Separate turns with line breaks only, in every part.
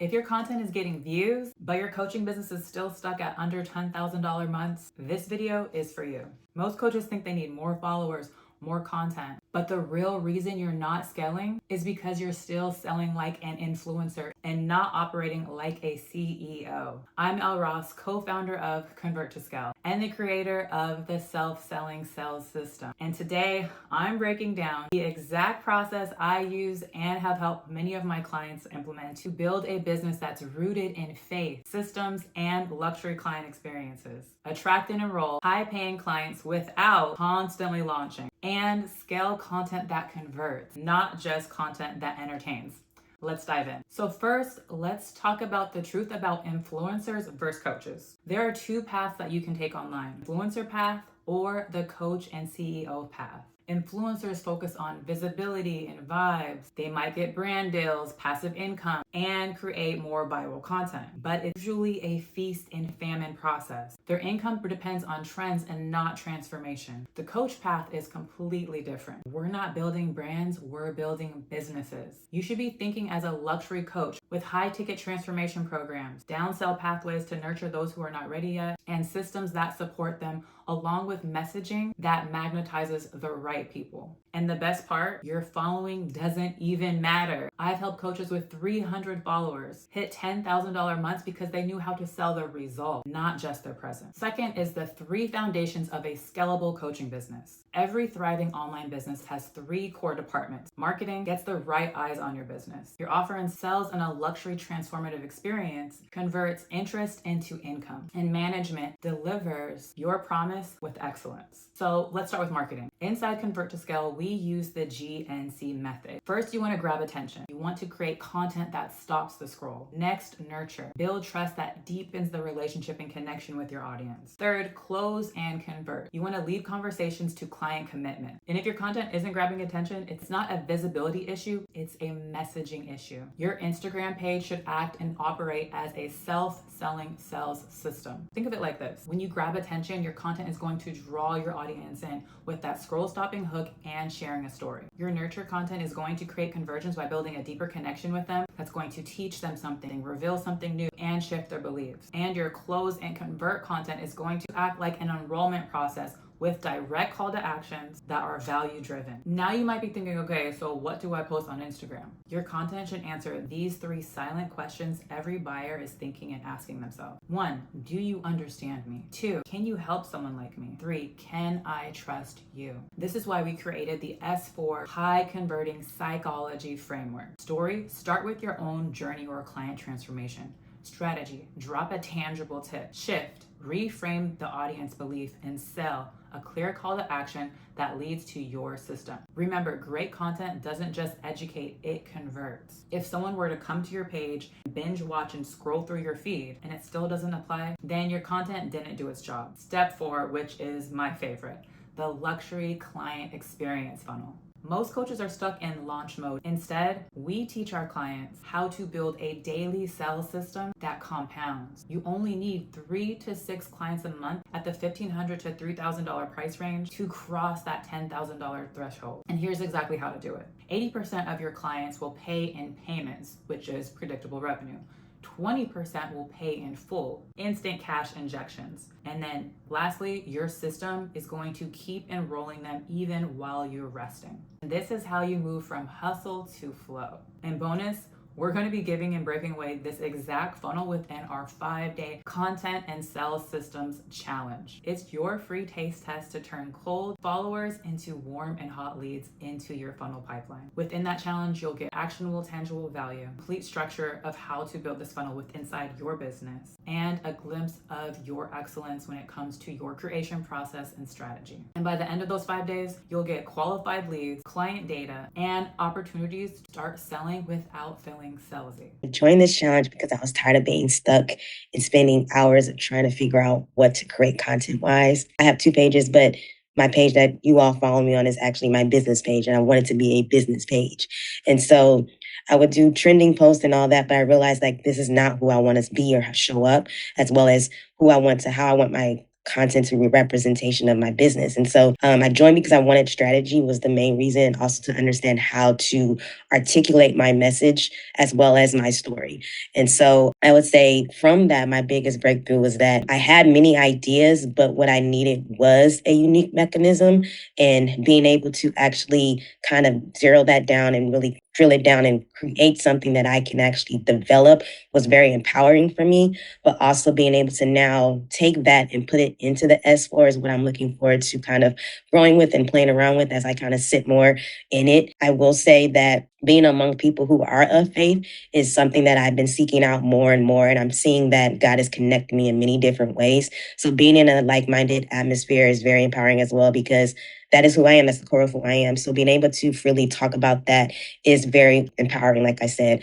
If your content is getting views, but your coaching business is still stuck at under $10,000 months, this video is for you. Most coaches think they need more followers, more content. But the real reason you're not scaling is because you're still selling like an influencer and not operating like a CEO. I'm Elle Ross, co-founder of Convert to Scale and the creator of the self-selling sales system. And today I'm breaking down the exact process I use and have helped many of my clients implement to build a business that's rooted in faith, systems, and luxury client experiences. Attract and enroll high-paying clients without constantly launching, and scale content that converts, not just content that entertains. Let's dive in. So first, let's talk about the truth about influencers versus coaches. There are two paths that you can take online: influencer path or the coach and CEO path. Influencers focus on visibility and vibes. They might get brand deals, passive income, and create more viral content. But it's usually a feast and famine process. Their income depends on trends and not transformation. The coach path is completely different. We're not building brands, we're building businesses. You should be thinking as a luxury coach with high-ticket transformation programs, downsell pathways to nurture those who are not ready yet, and systems that support them, along with messaging that magnetizes the right people. And the best part, your following doesn't even matter. I've helped coaches with 300 followers hit $10,000 months because they knew how to sell their result, not just their presence. Second is the 3 foundations of a scalable coaching business. Every thriving online business has 3 core departments. Marketing gets the right eyes on your business. Your offer and sells in a luxury transformative experience converts interest into income. And management delivers your promise with excellence. So let's start with marketing. Inside Convert to Scale, we use the GNC method. First, you want to grab attention. You want to create content that stops the scroll. Next, nurture. Build trust that deepens the relationship and connection with your audience. Third, close and convert. You want to lead conversations to client commitment. And if your content isn't grabbing attention, it's not a visibility issue, it's a messaging issue. Your Instagram page should act and operate as a self-selling sales system. Think of it like this. When you grab attention, your content is going to draw your audience in with that scroll-stopping hook and sharing a story. Your nurture content is going to create conversions by building a deeper connection with them that's going to teach them something, reveal something new, and shift their beliefs. And your close and convert content is going to act like an enrollment process with direct call to actions that are value driven. Now you might be thinking, okay, so what do I post on Instagram? Your content should answer these 3 silent questions every buyer is thinking and asking themselves. 1, do you understand me? 2, can you help someone like me? 3, can I trust you? This is why we created the S4 high converting psychology framework. Story, start with your own journey or client transformation. Strategy, drop a tangible tip. Shift, reframe the audience belief, and sell a clear call to action that leads to your system. Remember, great content doesn't just educate, it converts. If someone were to come to your page, binge watch and scroll through your feed and it still doesn't apply, then your content didn't do its job. Step 4, which is my favorite, the luxury client experience funnel. Most coaches are stuck in launch mode. Instead, we teach our clients how to build a daily sales system that compounds. You only need 3 to 6 clients a month at the $1,500 to $3,000 price range to cross that $10,000 threshold. And here's exactly how to do it. 80% of your clients will pay in payments, which is predictable revenue. 20% will pay in full, instant cash injections. And then lastly, your system is going to keep enrolling them even while you're resting. And this is how you move from hustle to flow. And bonus, we're going to be giving and breaking away this exact funnel within our 5-day content and sales systems challenge. It's your free taste test to turn cold followers into warm and hot leads into your funnel pipeline. Within that challenge, you'll get actionable, tangible value, complete structure of how to build this funnel inside your business, and a glimpse of your excellence when it comes to your creation process and strategy. And by the end of those 5 days, you'll get qualified leads, client data, and opportunities to start selling without feeling salesy.
I joined this challenge because I was tired of being stuck and spending hours of trying to figure out what to create content-wise. I have 2 pages, but my page that you all follow me on is actually my business page, and I want it to be a business page. And so I would do trending posts and all that, but I realized like this is not who I want to be or show up, as well as how I want my content to be representation of my business. And so I joined because I wanted strategy was the main reason, also to understand how to articulate my message as well as my story. And so I would say from that, my biggest breakthrough was that I had many ideas, but what I needed was a unique mechanism, and being able to actually kind of zero that down and really drill it down and create something that I can actually develop was very empowering for me. But also being able to now take that and put it into the S4 is what I'm looking forward to kind of growing with and playing around with as I kind of sit more in it. I will say that being among people who are of faith is something that I've been seeking out more and more. And I'm seeing that God is connecting me in many different ways. So being in a like-minded atmosphere is very empowering as well, because that is who I am. That's the core of who I am. So being able to freely talk about that is very empowering, like I said.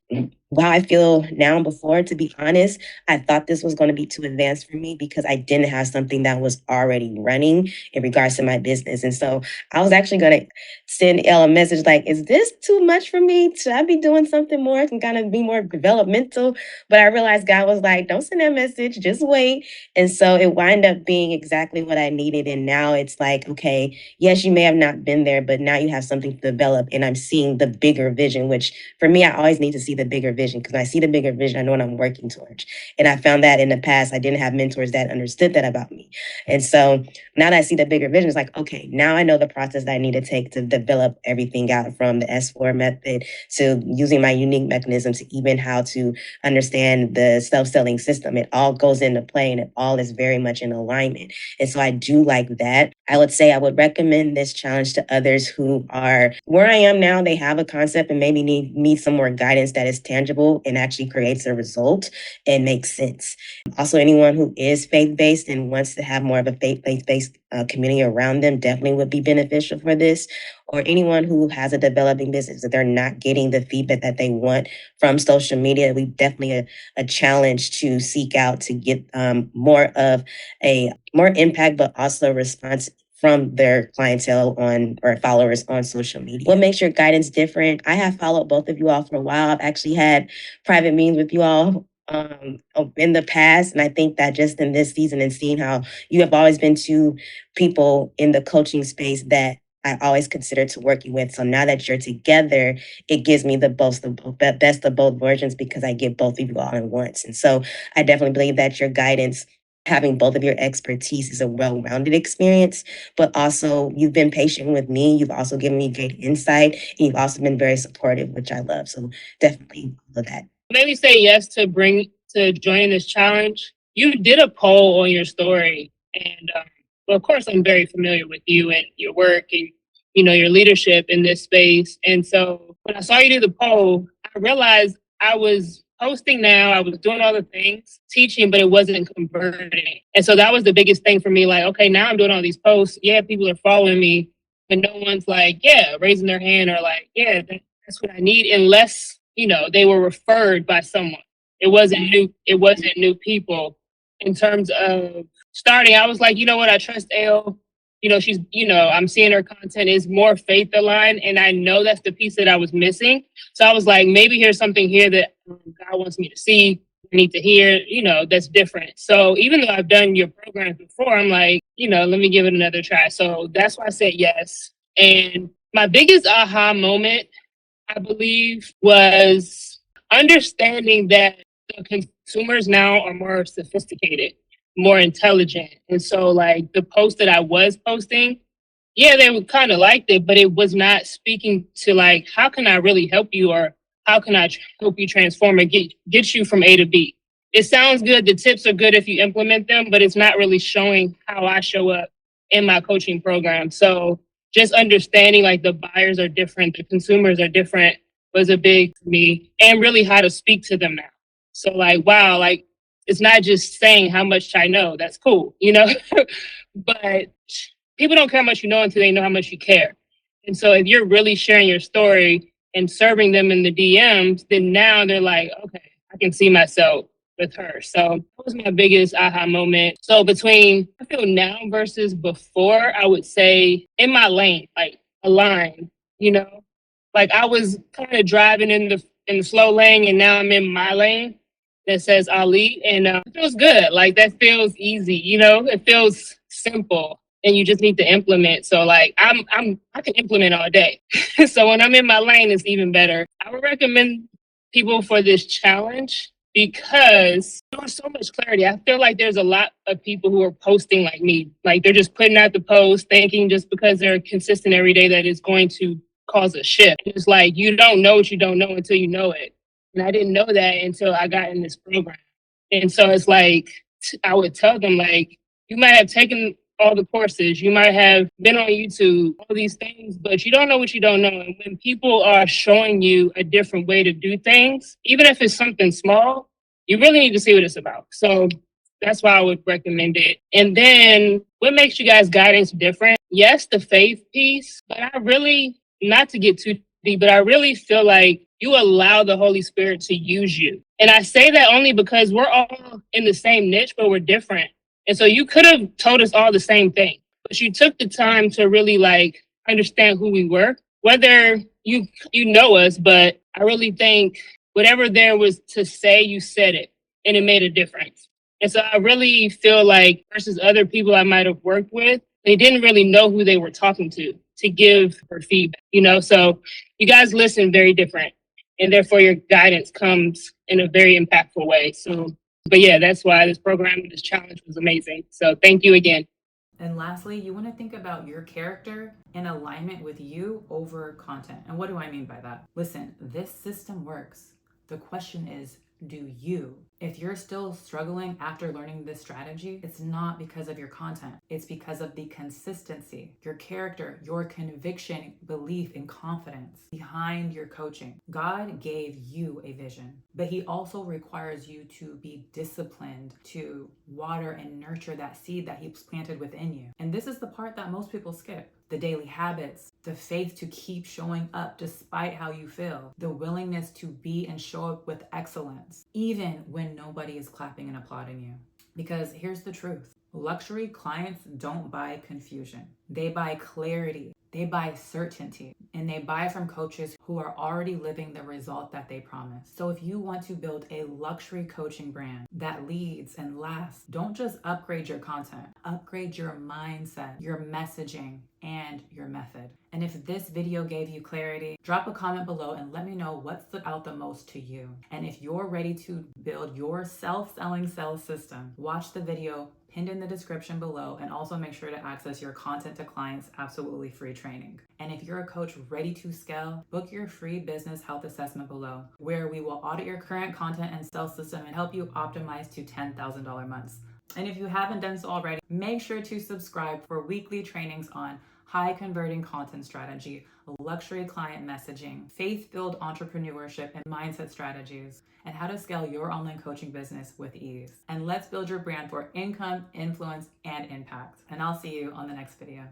How I feel now and before, to be honest, I thought this was going to be too advanced for me because I didn't have something that was already running in regards to my business. And so I was actually going to send Elle a message like, is this too much for me? Should I be doing something more? I can kind of be more developmental. But I realized God was like, don't send that message, just wait. And so it wound up being exactly what I needed. And now it's like, okay, yes, you may have not been there, but now you have something to develop. And I'm seeing the bigger vision, which for me, I always need to see the bigger vision, because when I see the bigger vision, I know what I'm working towards. And I found that in the past, I didn't have mentors that understood that about me. And so now that I see the bigger vision, it's like, okay, now I know the process that I need to take to develop everything out, from the S4 method to using my unique mechanism to even how to understand the self-selling system. It all goes into play and it all is very much in alignment. And so I do like that. I would say I would recommend this challenge to others who are where I am now. They have a concept and maybe need some more guidance that is tangible and actually creates a result and makes sense. Also, anyone who is faith-based and wants to have more of a faith-based community around them definitely would be beneficial for this. Or anyone who has a developing business that they're not getting the feedback that they want from social media, we definitely a challenge to seek out to get more of a more impact, but also response from their clientele on or followers on social media. What makes your guidance different? I have followed both of you all for a while. I've actually had private meetings with you all in the past. And I think that just in this season and seeing how you have always been two people in the coaching space that I always consider to working with. So now that you're together, it gives me the best of both versions, because I get both of you all at once. And so I definitely believe that your guidance, having both of your expertise, is a well-rounded experience, but also you've been patient with me. You've also given me great insight, and you've also been very supportive, which I love. So definitely all of that.
Maybe say yes to joining this challenge. You did a poll on your story, and well, of course, I'm very familiar with you and your work and your leadership in this space. And so when I saw you do the poll, I realized I was posting now, I was doing all the things, teaching, but it wasn't converting. And so that was the biggest thing for me. Like, okay, now I'm doing all these posts. Yeah, people are following me, but no one's like, yeah, raising their hand or like, yeah, that's what I need, unless they were referred by someone. It wasn't new people. In terms of starting, I was like, you know what, I trust Elle. She's, I'm seeing her content is more faith aligned, and I know that's the piece that I was missing. So I was like, maybe here's something here that God wants me to see, I need to hear, that's different. So even though I've done your programs before, I'm like, let me give it another try. So that's why I said yes. And my biggest aha moment, I believe, was understanding that the consumers now are more sophisticated, more intelligent. And so, like, the post that I was posting, yeah, they would kind of liked it, but it was not speaking to, like, how can I really help you, or how can I help you transform and get you from A to B. It sounds good. The tips are good if you implement them, but it's not really showing how I show up in my coaching program. So just understanding, like, the buyers are different, the consumers are different, was a big for me, and really how to speak to them now. So, like, wow, like, it's not just saying how much I know. That's cool, but people don't care how much you know until they know how much you care. And so if you're really sharing your story and serving them in the DMs, then now they're like, okay, I can see myself with her. So that was my biggest aha moment. So between I feel now versus before, I would say in my lane, like a line, like I was kind of driving in the slow lane, and now I'm in my lane. that says Ali, and it feels good. Like that feels easy, it feels simple, and you just need to implement. So like I can implement all day. So when I'm in my lane, it's even better. I would recommend people for this challenge because there's so much clarity. I feel like there's a lot of people who are posting like me. Like they're just putting out the post thinking just because they're consistent every day that it's going to cause a shift. It's like you don't know what you don't know until you know it. And I didn't know that until I got in this program. And so it's like I would tell them like you might have taken all the courses, you might have been on YouTube, all these things, but you don't know what you don't know. And when people are showing you a different way to do things, even if it's something small, you really need to see what it's about. So that's why I would recommend it. And then what makes you guys guidance different? Yes, the faith piece, but I really, not to get too deep, but I really feel like you allow the Holy Spirit to use you. And I say that only because we're all in the same niche, but we're different. And so you could have told us all the same thing, but you took the time to really like understand who we were, whether you know us, but I really think whatever there was to say, you said it and it made a difference. And so I really feel like versus other people I might have worked with, they didn't really know who they were talking to give her feedback, so you guys listen very different and therefore your guidance comes in a very impactful way. So but yeah, that's why this program, this challenge was amazing. So thank you again.
And lastly, you want to think about your character in alignment with you over content. And what do I mean by that? Listen, this system works. The question is, do you? If you're still struggling after learning this strategy, it's not because of your content. It's because of the consistency, your character, your conviction, belief, and confidence behind your coaching. God gave you a vision, but He also requires you to be disciplined to water and nurture that seed that He's planted within you. And this is the part that most people skip. The daily habits, the faith to keep showing up despite how you feel, the willingness to be and show up with excellence, even when nobody is clapping and applauding you. Because here's the truth. Luxury clients don't buy confusion. They buy clarity. They buy certainty. And they buy from coaches who are already living the result that they promise. So if you want to build a luxury coaching brand that leads and lasts, don't just upgrade your content, upgrade your mindset, your messaging, and your method. And if this video gave you clarity, drop a comment below and let me know what stood out the most to you. And if you're ready to build your self-selling sales system, watch the video pinned in the description below, and also make sure to access your content to clients absolutely free training. And if you're a coach ready to scale, book your free business health assessment below, where we will audit your current content and sales system and help you optimize to $10,000 months. And if you haven't done so already, make sure to subscribe for weekly trainings on high converting content strategy, luxury client messaging, faith-filled entrepreneurship and mindset strategies, and how to scale your online coaching business with ease. And let's build your brand for income, influence, and impact. And I'll see you on the next video.